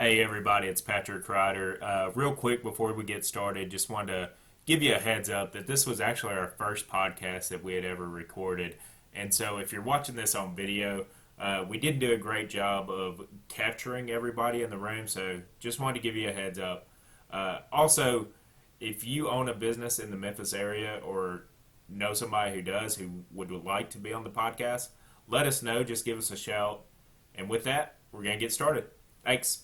Hey everybody, it's Patrick Ryder. Real quick before we get started, just wanted to give you a heads up that this was actually our first podcast that we had ever recorded. And so if you're watching this on video, we didn't do a great job of capturing everybody in the room, so just wanted to give you a heads up. Also, if you own a business in the Memphis area or know somebody who does who would like to be on the podcast, let us know. Just give us a shout. And with that, we're going to get started. Thanks.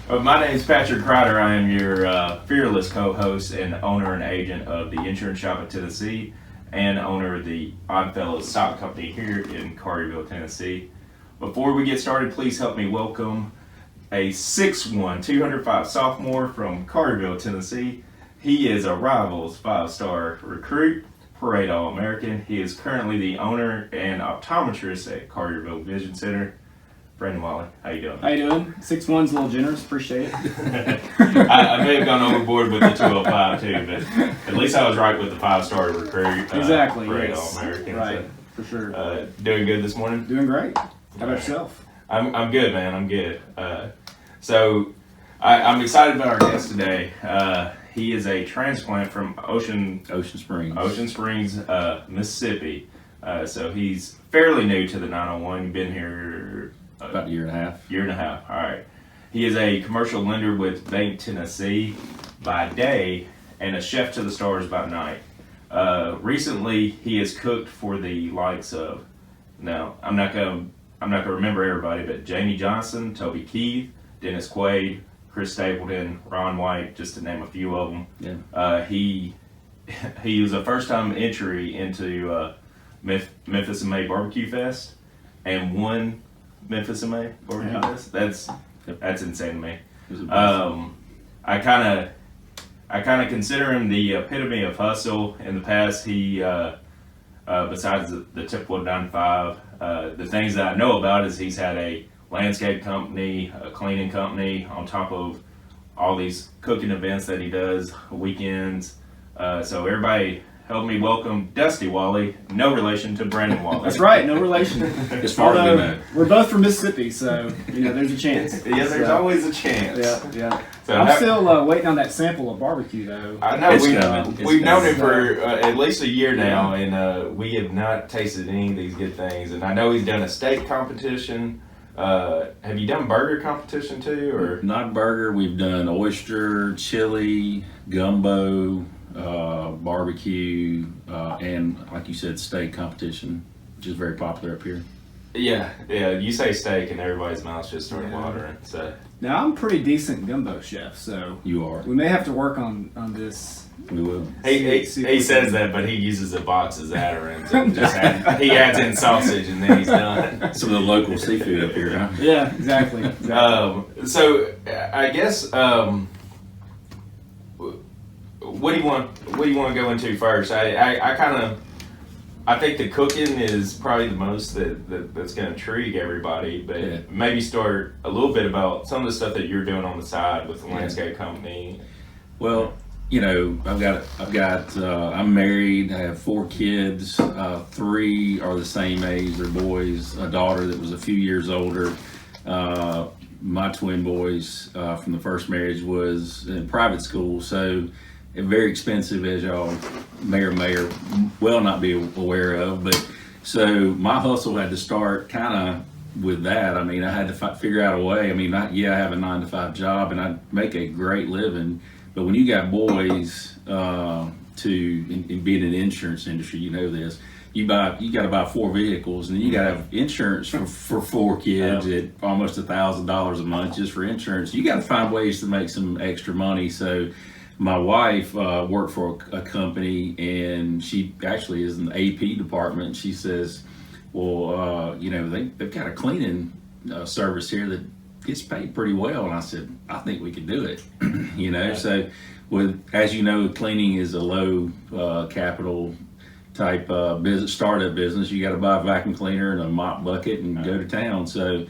My name is Patrick Ryder. I am your fearless co-host and owner and agent of the Insurance Shop of Tennessee and owner of the Oddfellows Stock Company here in Collierville, Tennessee. Before we get started, please help me welcome a 6'1", 205 sophomore from Collierville, Tennessee. He is a Rivals 5-star recruit, Parade All-American. He is currently the owner and optometrist at Collierville Vision Center. Brandon Walley, how you doing? How you doing? 6'1's a little generous, appreciate it. I may have gone overboard with the 205 too, but at least I was right with the 5-star recruit. Exactly, Parade yes. All-American. Right, So, for sure. doing good this morning? Doing great. How about yourself? I'm good, man. I'm good. So I'm excited about our guest today. He is a transplant from Ocean Springs, Mississippi. So he's fairly new to the 901. You've been here about a year and a half. All right. He is a commercial lender with Bank Tennessee by day and a chef to the stars by night. Recently, he has cooked for the likes of, now I'm not gonna remember everybody, but Jamie Johnson, Toby Keith, Dennis Quaid, Chris Stapleton, Ron White, just to name a few of them. Yeah. He was a first-time entry into Memphis and May BBQfest and won Memphis and May BBQfest. That's insane to me. I kind of consider him the epitome of hustle. In the past, he besides the typical 9 to 5, the things that I know about is he's had a landscape company, a cleaning company, on top of all these cooking events that he does, weekends. So everybody help me welcome Dustey Walley, no relation to Brandon Walley. That's right, no relation. As far as we know. We're both from Mississippi, so there's a chance. Yeah, there's always a chance. Yeah. So I'm still waiting on that sample of barbecue, though. I know we've known coming. him for at least a year now, and we have not tasted any of these good things. And I know he's done a steak competition. Have you done burger competition too, or Not burger. We've done oyster, chili, gumbo, barbecue, and like you said, steak competition, which is very popular up here. Yeah. You say steak, and everybody's mouths just start watering. So Now, I'm a pretty decent gumbo chef, so You are. we may have to work on this. We will. he says that, but he uses a box of Zatarain's and he adds in sausage, and then he's done. Some of the local seafood up here, huh? Yeah, exactly. So I guess what do you want to go into first? I think the cooking is probably the most that's going to intrigue everybody, but Yeah. maybe start a little bit about some of the stuff that you're doing on the side with the landscape company. Well, I'm married. I have 4 kids. 3 are the same age. They're boys. A daughter that was a few years older. My twin boys from the first marriage was in private school, so very expensive, as y'all may or well not be aware of. But so my hustle had to start kind of with that. I mean, I had to figure out a way. I mean, I have a 9 to 5 job and I make a great living. But when you got boys, and being in the insurance industry, you know this. You got to buy 4 vehicles, and then you got to have insurance for 4 kids at almost $1,000 a month just for insurance. You got to find ways to make some extra money. So my wife worked for a company, and she actually is in the AP department. She says, well, they've got a cleaning service here that gets paid pretty well. And I said, I think we could do it. So as you know, cleaning is a low capital type business, startup business. You got to buy a vacuum cleaner and a mop bucket and go to town. So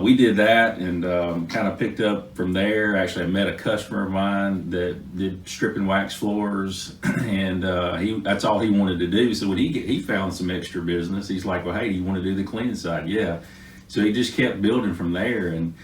we did that and kind of picked up from there. Actually, I met a customer of mine that did strip and wax floors, and that's all he wanted to do. So when he found some extra business, he's like, well, hey, you want to do the cleaning side? Yeah. So he just kept building from there, and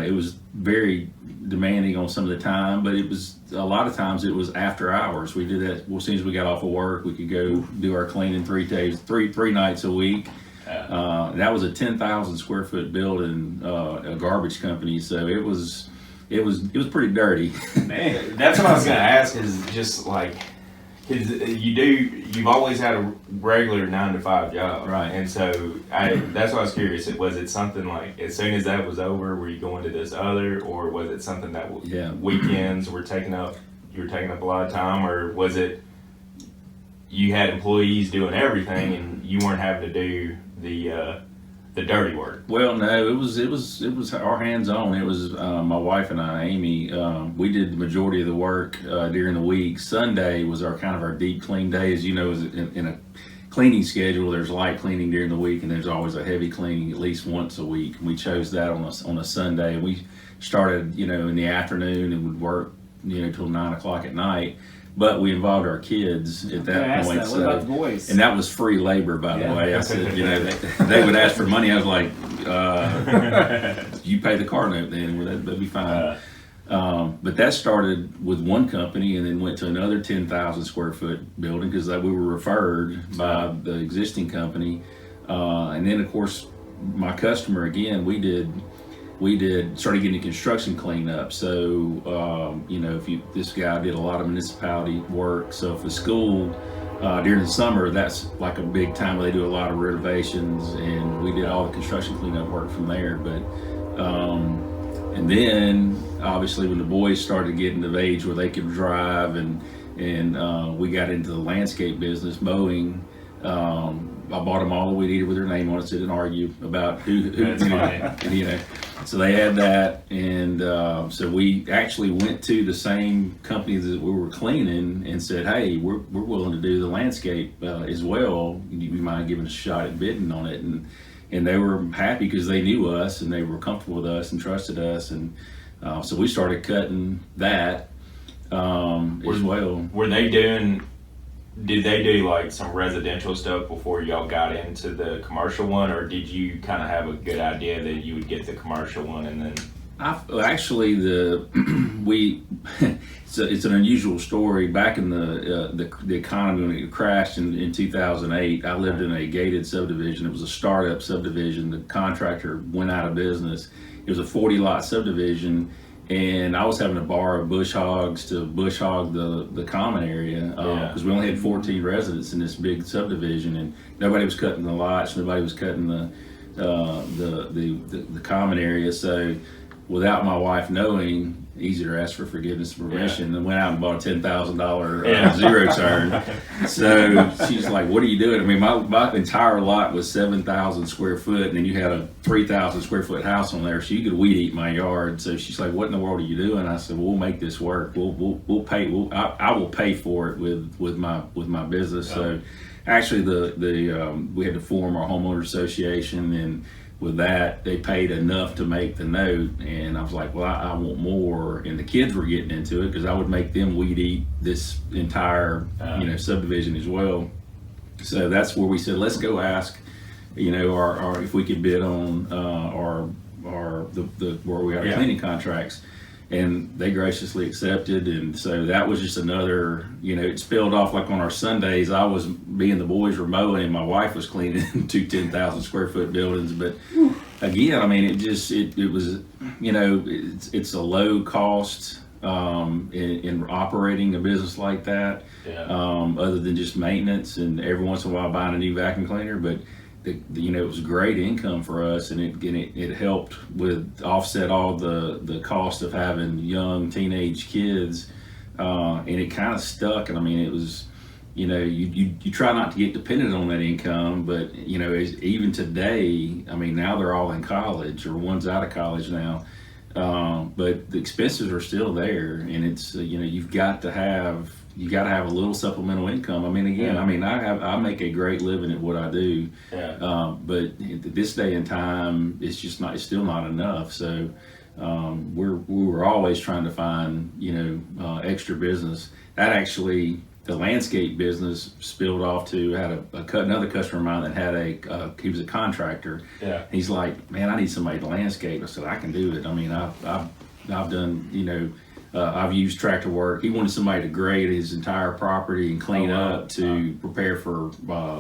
it was very demanding on some of the time, but it was a lot of times it was after hours. We did that. Well, as soon as we got off of work, we could go do our cleaning 3 nights a week. That was a 10,000 square foot building, a garbage company. So it was pretty dirty. Man, that's what I was gonna ask. Is just like, cause you've always had a regular 9 to 5 job, Right? And so that's why I was curious. Was it something like as soon as that was over, were you going to this other, or was it something that weekends were taking up? You were taking up a lot of time, or was it you had employees doing everything and you weren't having to do the dirty work? Well, no, it was our hands on. It was my wife and I, Amy. We did the majority of the work during the week. Sunday was our deep clean day. As you know, in a cleaning schedule, there's light cleaning during the week, and there's always a heavy cleaning at least once a week. We chose that on a Sunday. We started, in the afternoon and would work, till 9 o'clock at night. But we involved our kids at that point. What about the boys? And that was free labor, by the way. I said, they would ask for money. I was like, you pay the car note then, well, that'd be fine. But that started with one company and then went to another 10,000 square foot building because we were referred by the existing company. And then, of course, my customer, again, started getting construction cleanup. So, this guy did a lot of municipality work. So for the school, during the summer, that's like a big time where they do a lot of renovations, and we did all the construction cleanup work from there. But, and then obviously when the boys started getting of age where they could drive and we got into the landscape business, mowing, I bought them all the weed eater with their name on it, so they didn't argue about who So they had that, and so we actually went to the same company that we were cleaning and said, hey, we're willing to do the landscape as well. You mind giving us a shot at bidding on it? And they were happy because they knew us and they were comfortable with us and trusted us, and so we started cutting that as well. Did they do like some residential stuff before y'all got into the commercial one, or did you kind of have a good idea that you would get the commercial one and then? Actually, it's an unusual story. Back in the economy when it crashed in 2008, I lived in a gated subdivision. It was a startup subdivision. The contractor went out of business. It was a 40-lot subdivision. And I was having to borrow bush hogs to bush hog the common area because we only had 14 residents in this big subdivision, and nobody was cutting the lots, nobody was cutting the common area. So without my wife knowing, easier to ask for forgiveness and permission, and went out and bought a $10,000 zero turn. So she's like, what are you doing? I mean, my entire lot was 7,000 square foot, and then you had a 3,000 square foot house on there, so you could weed eat my yard. So she's like, what in the world are you doing? I said, we'll make this work. We'll pay. I will pay for it with my business. So actually, we had to form our homeowner association, and with that, they paid enough to make the note, and I was like, well, I want more. And the kids were getting into it because I would make them weed eat this entire, subdivision as well. So that's where we said, let's go ask, our if we could bid on the where we had cleaning contracts. And they graciously accepted, and so that was just another, it spilled off. Like on our Sundays, me and the boys were mowing, and my wife was cleaning 2 10,000 square foot buildings. But again, I mean, it was, it's a low cost in operating a business like that, other than just maintenance and every once in a while buying a new vacuum cleaner. But it was great income for us, and it helped with offset all the cost of having young teenage kids, and it kind of stuck. And I mean, it was, you know, you try not to get dependent on that income, but you know, even today, I mean, now they're all in college or one's out of college now, but the expenses are still there, and it's you know, you got to have a little supplemental income. I mean, again, I mean, I make a great living at what I do, but at this day and time, it's still not enough. So we were always trying to find, you know, extra business. That actually, the landscape business spilled off to another customer of mine that had he was a contractor. Yeah. He's like, man, I need somebody to landscape. I said, I can do it. I mean, I've done, you know, I've used tractor work. He wanted somebody to grade his entire property and clean up to prepare for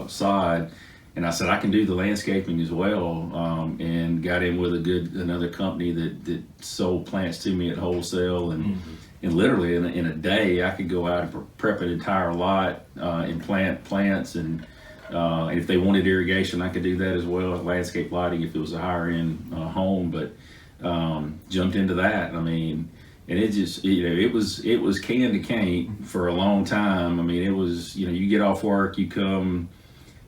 sod. And I said, I can do the landscaping as well, and got in with another company that sold plants to me at wholesale, and literally in a day I could go out and prep an entire lot and plant plants, and if they wanted irrigation I could do that as well, landscape lighting if it was a higher end home, but jumped into that. I mean, and it just, you know, it was can to cane for a long time. I mean, it was, you know, you get off work, you come,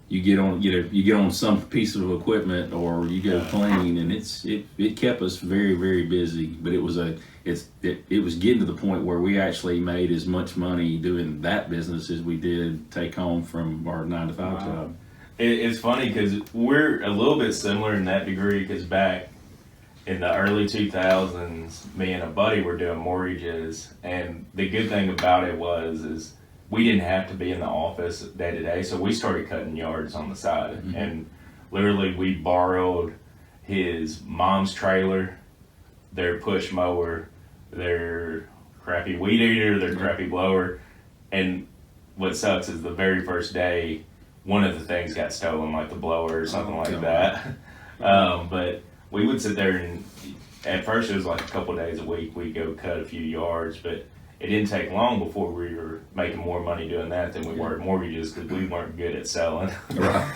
you get on some piece of equipment or you go clean, and it kept us very, very busy. But it was getting to the point where we actually made as much money doing that business as we did take home from our 9-to-5 job. It's funny because we're a little bit similar in that degree, because back in the early 2000s, me and a buddy were doing mortgages, and the good thing about it is we didn't have to be in the office day to day, so we started cutting yards on the side. And literally we borrowed his mom's trailer, their push mower, their crappy weed eater, their crappy blower, and what sucks is the very first day one of the things got stolen, like the blower or something like that. But we would sit there, and at first it was like a couple days a week we'd go cut a few yards, but it didn't take long before we were making more money doing that than we were at mortgages, because we weren't good at selling. Right.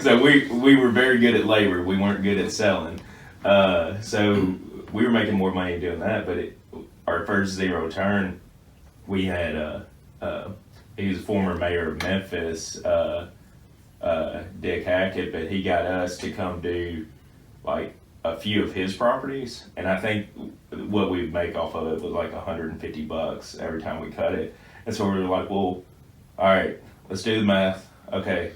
So we were very good at labor. We weren't good at selling. So we were making more money doing that. But our first zero turn, we had he was a former mayor of Memphis, Dick Hackett, but he got us to come do like a few of his properties, and I think what we'd make off of it was like $150 every time we cut it. And so we were like, well, all right, let's do the math. Okay,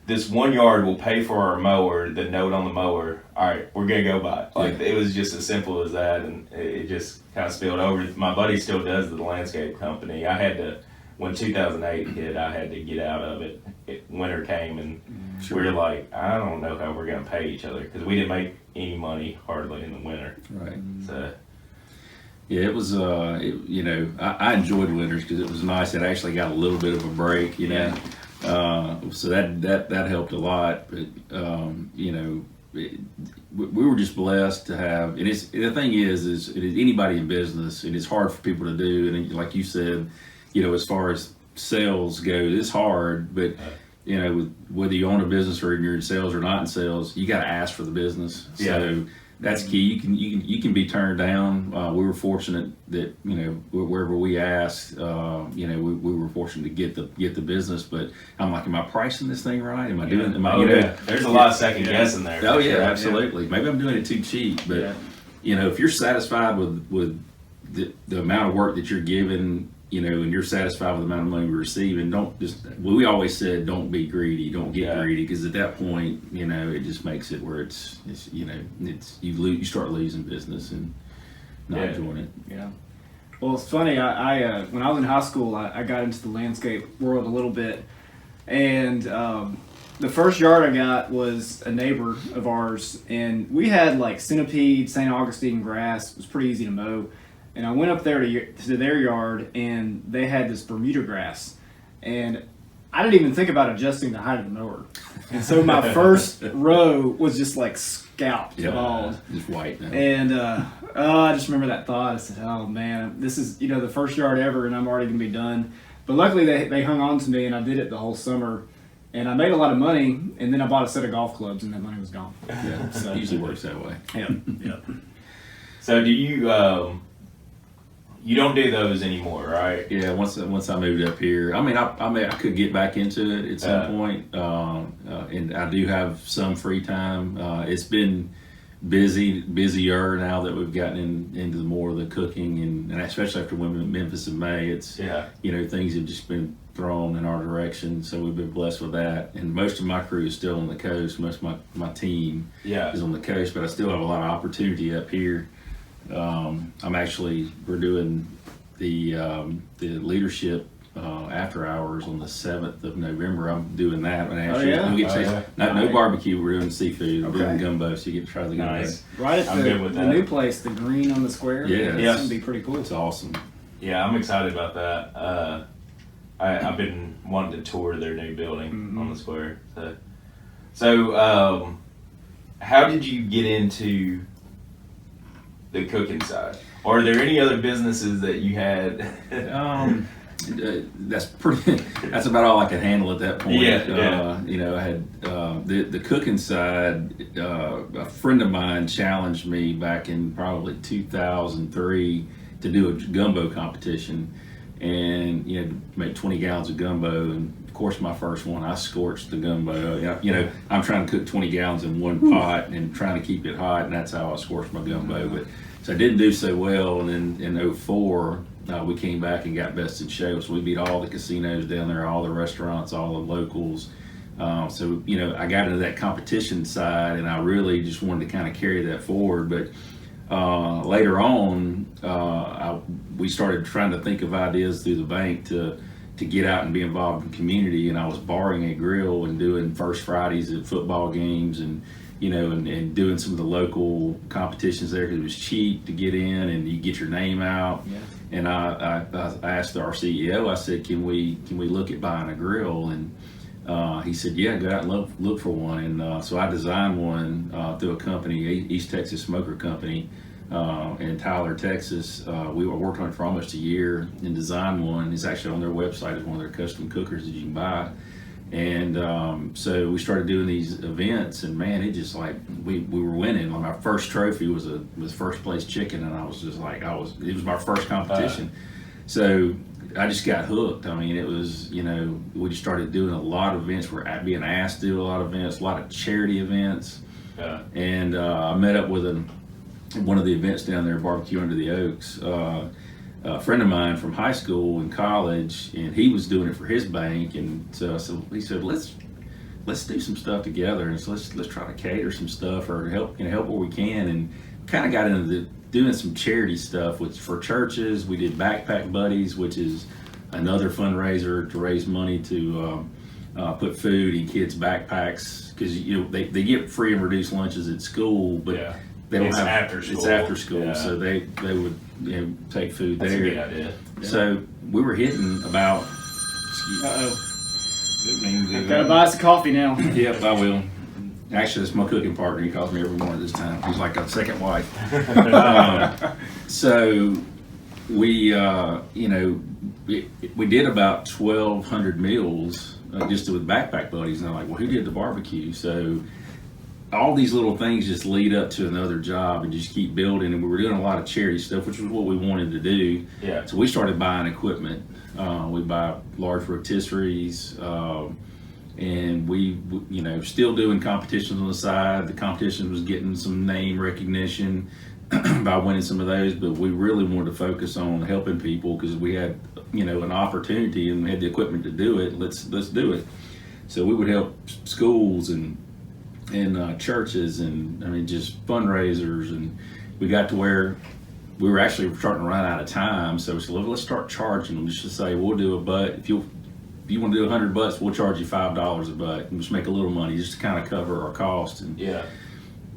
this 1 yard will pay for our mower, the note on the mower. All right, we're gonna go buy it. Like, it was just as simple as that, and it just kind of spilled over. My buddy still does the landscape company. I had to, when 2008 hit, I had to get out of it. Winter came, and we were like, I don't know how we're going to pay each other, because we didn't make any money hardly in the winter. Right. So, yeah, it was, you know, I enjoyed winters because it was nice. It actually got a little bit of a break, you know. So that helped a lot. But, you know, we were just blessed to have, and the thing is anybody in business, it is hard for people to do. And like you said, you know, as far as sales go, it's hard, but you know, whether you own a business or you're in sales or not in sales, you got to ask for the business. So that's key. You can be turned down. We were fortunate that, you know, wherever we asked, you know, we were fortunate to get the business. But I'm like, am I pricing this thing right? Am I doing? Am I? You know, there's a lot of second guessing there. Oh yeah, absolutely. Maybe I'm doing it too cheap, but you know, if you're satisfied with the amount of work that you're given, you know, and you're satisfied with the amount of money we're receiving, we always said, don't be greedy, don't get greedy, because at that point, you know, it just makes it where it's you know, you start losing business and not enjoying it. Yeah. Well, it's funny. I when I was in high school, I got into the landscape world a little bit, and the first yard I got was a neighbor of ours, and we had like centipede, St. Augustine grass. It was pretty easy to mow. And I went up there to their yard, and they had this Bermuda grass. And I didn't even think about adjusting the height of the mower. And so my first row was just like scalped, bald. Just white now. And I just remember that thought. I said, oh man, this is, you know, the first yard ever, and I'm already going to be done. But luckily they hung on to me, and I did it the whole summer. And I made a lot of money, and then I bought a set of golf clubs, and that money was gone. Yeah, it usually works that way. Yeah. So do you... you don't do those anymore, right? Yeah, once I moved up here, I could get back into it at some point, and I do have some free time. It's been busier now that we've gotten into more of the cooking, and especially after women in Memphis in May, it's things have just been thrown in our direction, so we've been blessed with that. And most of my crew is still on the coast. Most of my team is on the coast, but I still have a lot of opportunity up here. We're doing the leadership after hours on the 7th of November. I'm doing that. No barbecue. We're doing seafood. We're doing gumbo, so you get to try the gumbo. Nice. Right at the new place, the green on the square. Yeah, it's gonna be pretty cool. It's awesome. Yeah, I'm excited about that. I've been wanting to tour their new building on the square. So how did you get into the cooking side? Or are there any other businesses that you had? That's about all I could handle at that point. I had the cooking side. A friend of mine challenged me back in probably 2003 to do a gumbo competition, and make 20 gallons of gumbo. And of course, my first one, I scorched the gumbo. I'm trying to cook 20 gallons in one pot and trying to keep it hot, and that's how I scorched my gumbo. But so I didn't do so well, and then in 2004. We came back and got best in show. So we beat all the casinos down there, all the restaurants, all the locals. I got into that competition side, and I really just wanted to kind of carry that forward. But later on, we started trying to think of ideas through the bank to get out and be involved in the community. And I was barring a grill and doing First Fridays at football games, and and doing some of the local competitions there because it was cheap to get in and you get your name out. Yeah. And I asked our CEO, I said, can we look at buying a grill? And he said, yeah, go out and look for one. And so I designed one through a company, East Texas Smoker Company in Tyler, Texas. We were working on it for almost a year and designed one. It's actually on their website as one of their custom cookers that you can buy. And so we started doing these events, and man, it just we were winning. My first trophy was first place chicken, and I was just it was my first competition. So I just got hooked. I mean, it was, we just started doing a lot of events. We're being asked to do a lot of events, a lot of charity events. Yeah. And I met up with one of the events down there, Barbecue Under the Oaks. A friend of mine from high school and college, and he was doing it for his bank, and so he said, let's do some stuff together, and so let's try to cater some stuff or help where we can, and kind of got into doing some charity stuff for churches. We did Backpack Buddies, which is another fundraiser to raise money to put food in kids' backpacks, because they get free and reduced lunches at school, but they don't have after school. It's after school, so they would take food there. That's a good idea. Yeah. So we were hitting about. Gotta buy us a coffee now. Yep, I will. Actually, it's my cooking partner. He calls me every morning this time. He's like a second wife. So we, we did about 1,200 meals just with Backpack Buddies, and I'm like, well, who did the barbecue? So all these little things just lead up to another job and just keep building. And we were doing a lot of charity stuff, which was what we wanted to do. Yeah. So we started buying equipment. We buy large rotisseries, and we still doing competitions on the side. The competition was getting some name recognition by winning some of those, but we really wanted to focus on helping people because we had, an opportunity and we had the equipment to do it. Let's do it. So we would help schools and churches, and just fundraisers, and we got to where we were actually starting to run out of time. So we said, let's start charging them. Just to say, we'll do a butt. If you want to do 100 butts, we'll charge you $5 a butt and just make a little money just to kind of cover our cost. And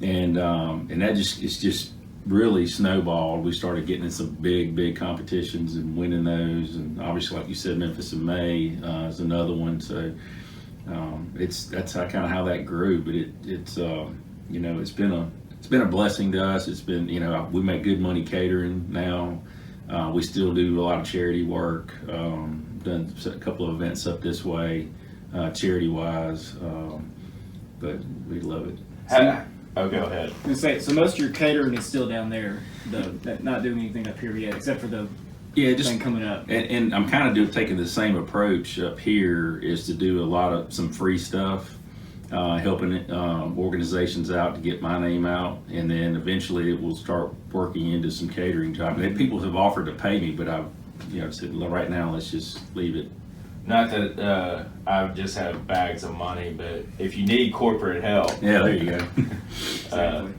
that just really snowballed. We started getting in some big competitions and winning those. And obviously, like you said, Memphis in May is another one. So that's how that grew. But it's been a blessing to us. It's been, we make good money catering now. We still do a lot of charity work. Done a couple of events up this way, charity wise. But we love it. Go ahead. So most of your catering is still down there, not doing anything up here yet, except for the thing coming up. And I'm kind of taking the same approach up here, is to do some free stuff, helping organizations out to get my name out, and then eventually it will start working into some catering jobs. And people have offered to pay me, but I've said right now let's just leave it. Not that I just have bags of money, but if you need corporate help, Yeah, there you go. Exactly.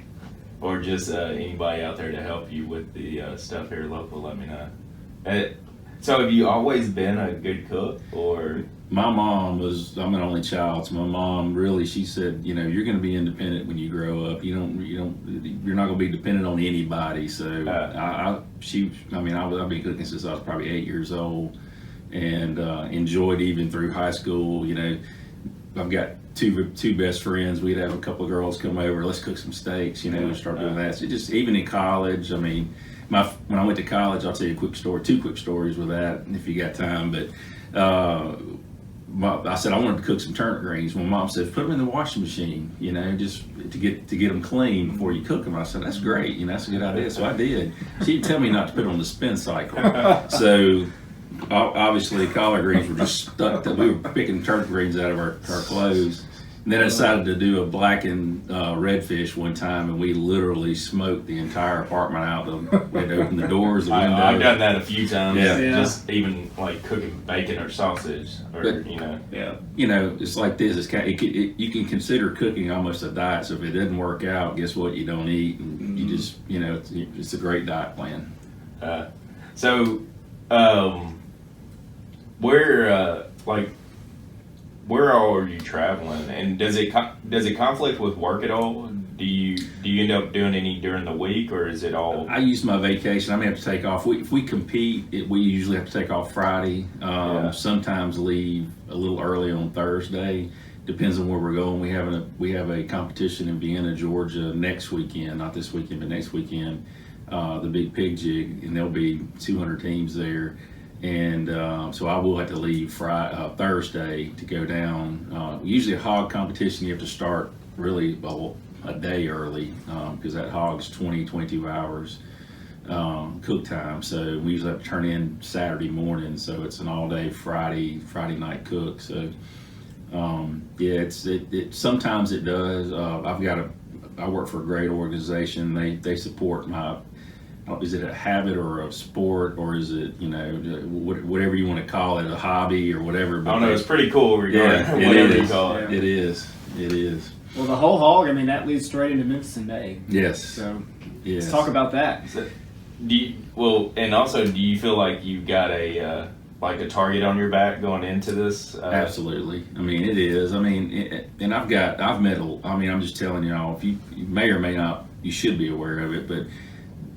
or just anybody out there to help you with the stuff here local, let me know. So have you always been a good cook, or? My mom I'm an only child, so my mom really, she said, you're going to be independent when you grow up. You're not going to be dependent on anybody. So I've been cooking since I was probably 8 years old, and enjoyed even through high school. I've got two best friends. We'd have a couple of girls come over, let's cook some steaks, and start doing that. So just even in college, when I went to college, I'll tell you two quick stories with that if you got time. But I said I wanted to cook some turnip greens. My mom said, put them in the washing machine, just to get them clean before you cook them. I said, that's great, that's a good idea. So I did. She'd tell me not to put it on the spin cycle. So obviously collard greens were just stuck. That we were picking turnip greens out of our clothes. And then I decided to do a blackened redfish one time, and we literally smoked the entire apartment out. We had to open the doors, the windows. I've done that a few times. Yeah. Just even like cooking bacon or sausage, or Yeah. It's like this. You can consider cooking almost a diet. So if it doesn't work out, guess what? You don't eat, and you just it's a great diet plan. Where all are you traveling, and does it conflict with work at all? Do you end up doing any during the week, or is it all? I use my vacation. I may have to take off. If we compete, we usually have to take off Friday. Sometimes leave a little early on Thursday. Depends on where we're going. We have a competition in Vienna, Georgia next weekend. Not this weekend, but next weekend. The Big Pig Jig, and there'll be 200 teams there. And so I will have to leave Thursday to go down. Usually a hog competition, you have to start really a day early, because that hog's 22 hours cook time. So we usually have to turn in Saturday morning. So it's an all day Friday night cook. So sometimes it does. I work for a great organization. They support my. Is it a habit or a sport, or is it whatever you want to call it, a hobby or whatever? But I don't know. It's pretty cool regarding whatever you call it. It is. Well, the whole hog. That leads straight into Memphis in May. Yes. So yes. Let's talk about that. So, do you feel like you've got a target on your back going into this? Absolutely. It is. And I've met. I'm just telling y'all. If you may or may not, you should be aware of it, but.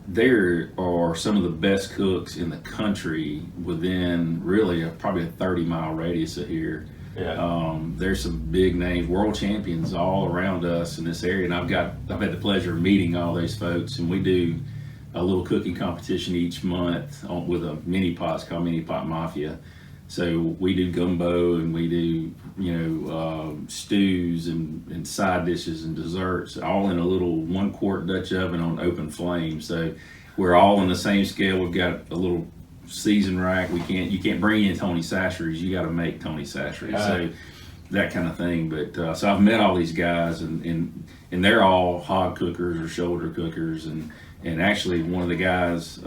There are some of the best cooks in the country within really probably a 30-mile radius of here. Yeah. There's some big names, world champions all around us in this area, and I've had the pleasure of meeting all these folks, and we do a little cooking competition each month with a mini pot. It's called Mini Pot Mafia. So we do gumbo, and we do stews and side dishes and desserts, all in a little 1-quart Dutch oven on open flame. So we're all on the same scale. We've got a little season rack. You can't bring in Tony Sachery's. You got to make Tony Sachery's. So that kind of thing. But so I've met all these guys, and they're all hog cookers or shoulder cookers, and actually one of the guys,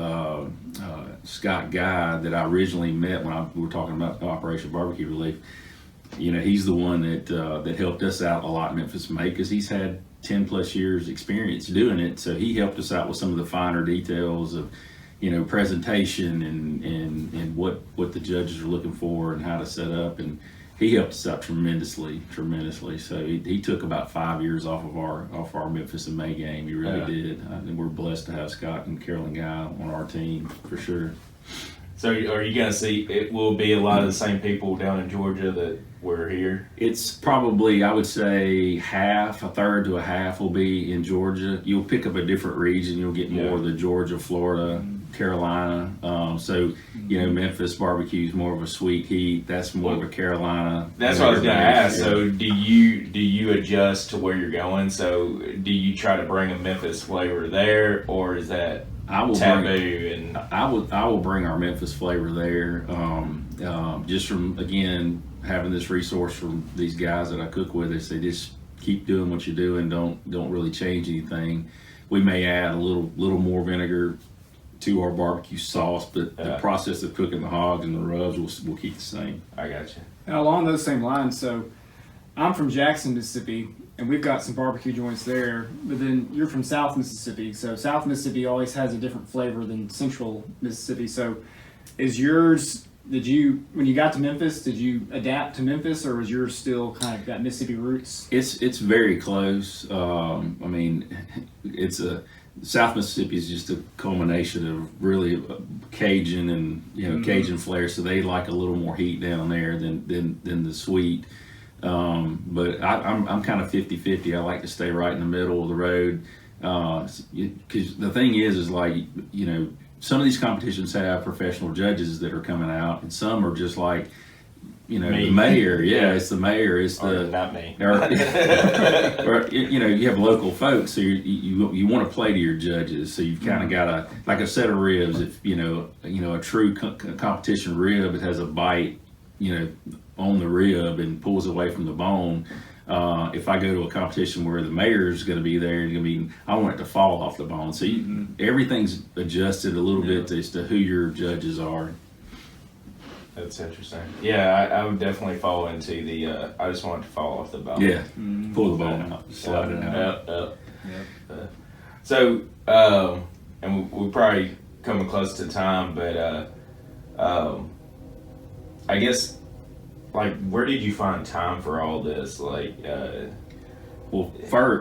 Scott Guy, that I originally met when we were talking about Operation Barbecue Relief, he's the one that helped us out a lot in Memphis, May, because he's had 10 plus years experience doing it. So he helped us out with some of the finer details of, presentation and what the judges are looking for and how to set up. And he helped us out tremendously. So he took about 5 years off our Memphis and May game. He really did. And we're blessed to have Scott and Carolyn Guy on our team for sure. So are you going to see, it will be a lot of the same people down in Georgia that were here? It's probably, I would say, a third to a half will be in Georgia. You'll pick up a different region. You'll get more of the Georgia, Florida, Carolina. Memphis barbecue is more of a sweet heat. That's more of a Carolina. That's what I was going to ask. So do you adjust to where you're going? So do you try to bring a Memphis flavor there, or is that I will taboo and I will bring our Memphis flavor there. Just from again having this resource from these guys that I cook with. They say just keep doing what you're doing. Don't really change anything. We may add a little more vinegar to our barbecue sauce, but the process of cooking the hogs and the rubs will keep the same. I got you. And along those same lines, so I'm from Jackson, Mississippi, and we've got some barbecue joints there. But then you're from South Mississippi, so South Mississippi always has a different flavor than Central Mississippi. So, is yours? When you got to Memphis, did you adapt to Memphis, or was yours still kind of got Mississippi roots? It's very close. I mean, South Mississippi is just a culmination of really Cajun and Cajun flair, so they like a little more heat down there than the sweet. But I'm kind of 50-50. I like to stay right in the middle of the road because the thing is like some of these competitions have professional judges that are coming out, and some are just like. The mayor, it's the mayor. It's not me. Or you have local folks, so you want to play to your judges. So you've kind of got like a set of ribs. If a true competition rib, it has a bite, on the rib and pulls away from the bone. If I go to a competition where the mayor's going to be there, I want it to fall off the bone. So everything's adjusted a little bit as to who your judges are. That's interesting. Yeah, I would definitely fall into the. I just want it to fall off the bone. Yeah, pull the bone out, slide it out. So, and we're probably coming close to time, but I guess, like, where did you find time for all this? Like, well,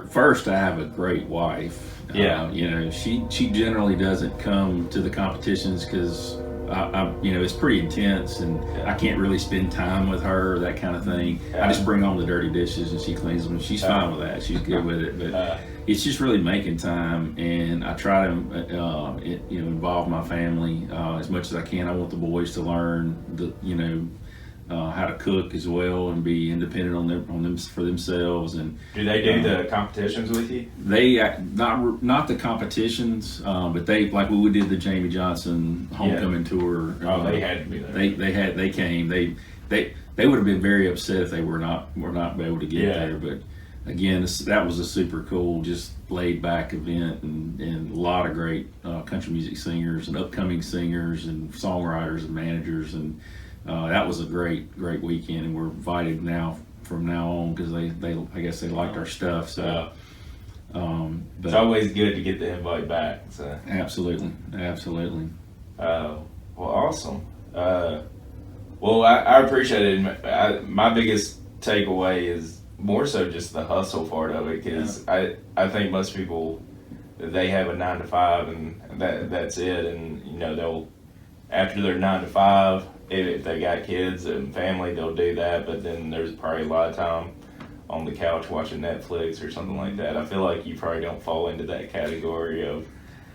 first I have a great wife. Yeah. She generally doesn't come to the competitions because. It's pretty intense, and I can't really spend time with her, that kind of thing. I just bring home the dirty dishes, and she cleans them, and she's fine with that. She's good with it, but it's just really making time, and I try to, involve my family as much as I can. I want the boys to learn how to cook as well and be independent on them for themselves. And do they do the competitions with you? They not the competitions, but they like when we did the Jamie Johnson homecoming tour. They had to be there. They came. They would have been very upset if they were not able to get there. But again, that was a super cool, just laid back event, and a lot of great country music singers and upcoming singers and songwriters and managers, and that was a great weekend, and we're invited from now on because I guess they liked our stuff. So but it's always good to get the invite back. So absolutely. Well, awesome. Well, I appreciate it. My biggest takeaway is more so just the hustle part of it, because I think most people, they have a 9 to 5 and that's it, and they'll, after their 9 to 5, if they got kids and family, they'll do that, but then there's probably a lot of time on the couch watching Netflix or something like that. I feel like you probably don't fall into that category of.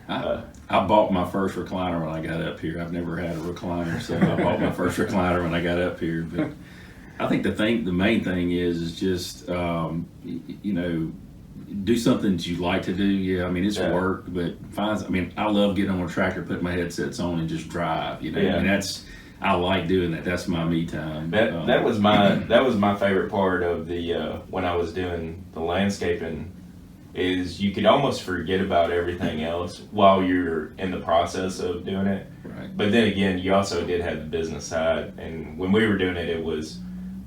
I bought my first recliner when I got up here. I've never had a recliner, so I bought my first recliner when I got up here. But I think the main thing is just do something that you like to do. Yeah, I mean it's work, but I love getting on a tractor, putting my headsets on, and just drive. I like doing that. That's my me time. That was my favorite part of the when I was doing the landscaping, is you could almost forget about everything else while you're in the process of doing it. Right. But then again, you also did have the business side, and when we were doing it,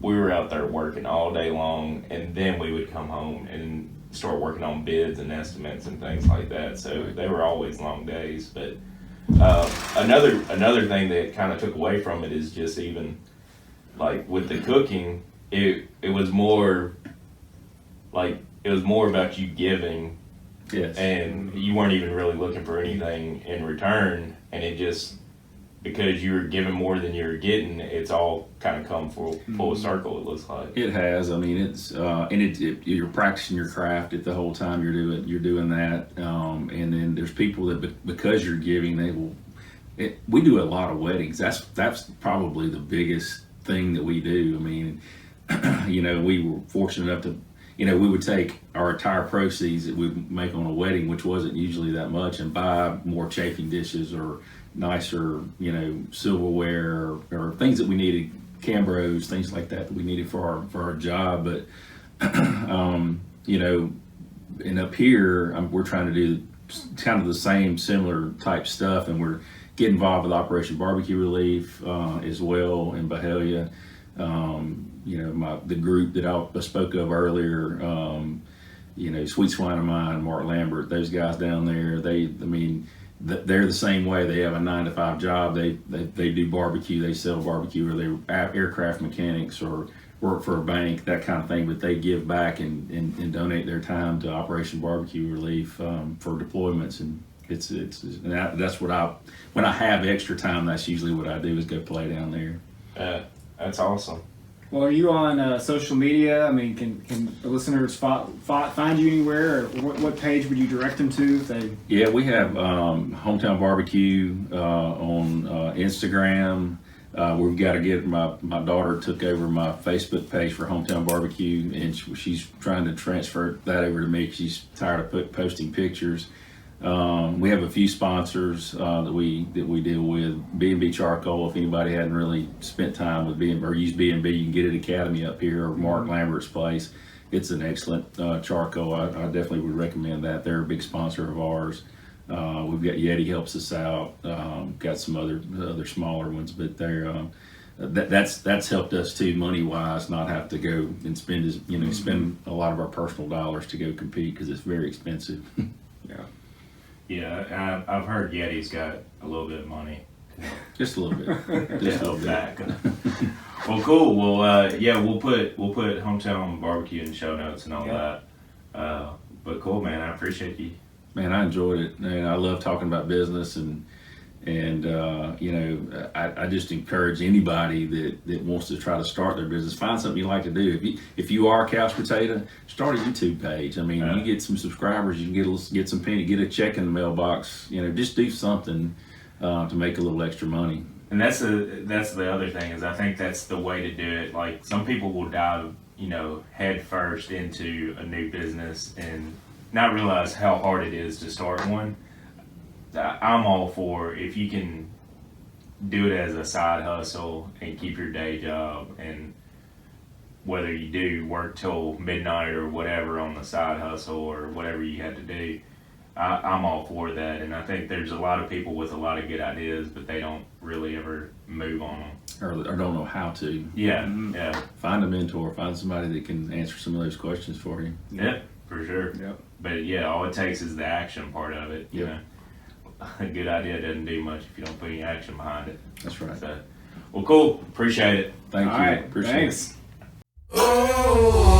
we were out there working all day long, and then we would come home and start working on bids and estimates and things like that. So they were always long days, but. Another thing that kind of took away from it is just even like with the cooking, it was more about you giving, and you weren't even really looking for anything in return, and it just, because you were giving more than you were getting, it's all kind of come full circle, it looks like. It has. I mean, it's you're practicing your craft the whole time you're doing that, and then there's people that because you're giving, we do a lot of weddings. That's probably the biggest thing that we do. I mean, we were fortunate enough to we would take our entire proceeds that we make on a wedding, which wasn't usually that much, and buy more chafing dishes or nicer, silverware or things that we needed, Cambros, things like that we needed for our job. But, and up here, we're trying to do kind of the same similar type stuff, and we're getting involved with Operation Barbecue Relief as well in Byhalia. The group that I spoke of earlier, Sweet Swine of Mine, Mark Lambert, those guys down there, they're the same way. They have a 9-to-5 job. They do barbecue, they sell barbecue, or they're aircraft mechanics or work for a bank, that kind of thing, but they give back and donate their time to Operation Barbecue Relief for deployments. And that's what when I have extra time, that's usually what I do, is go play down there. That's awesome. Well, are you on social media? I mean, can the listeners find you anywhere, or what page would you direct them to if they? Yeah, we have Hometown Barbecue on Instagram. We've got to get my daughter took over my Facebook page for Hometown Barbecue, and she's trying to transfer that over to me because she's tired of posting pictures. We have a few sponsors that we deal with. B&B Charcoal, if anybody hadn't really spent time with B&B or used B&B, you can get it at Academy up here, or Mark Lambert's place. It's an excellent charcoal. I definitely would recommend that. They're a big sponsor of ours. We've got Yeti helps us out. Got some other smaller ones, but they're that's helped us too, money wise, not have to go and spend a lot of our personal dollars to go compete, because it's very expensive. Yeah, I've heard Yeti's got a little bit of money. Just a little bit. Just a little bit. Back. Well, cool. Well, we'll put Hometown Barbecue in the show notes and all that. But cool, man. I appreciate you. Man, I enjoyed it, and I love talking about business, and I just encourage anybody that wants to try to start their business, find something you like to do. If you are a couch potato, start a YouTube page. I mean, you get some subscribers, you can get some penny, get a check in the mailbox. Just do something to make a little extra money. And that's the other thing, is I think that's the way to do it. Like, some people will dive, head first into a new business and not realize how hard it is to start one. I'm all for, if you can do it as a side hustle and keep your day job, and whether you do work till midnight or whatever on the side hustle or whatever you had to do, I'm all for that. And I think there's a lot of people with a lot of good ideas, but they don't really ever move on them. Or don't know how to. Yeah. Find a mentor, find somebody that can answer some of those questions for you. Yeah, for sure. Yep. But all it takes is the action part of it. You know, a good idea doesn't do much if you don't put any action behind it. That's right. So, well, cool. Appreciate it. Thank All you. right. Appreciate Thanks. it. Oh.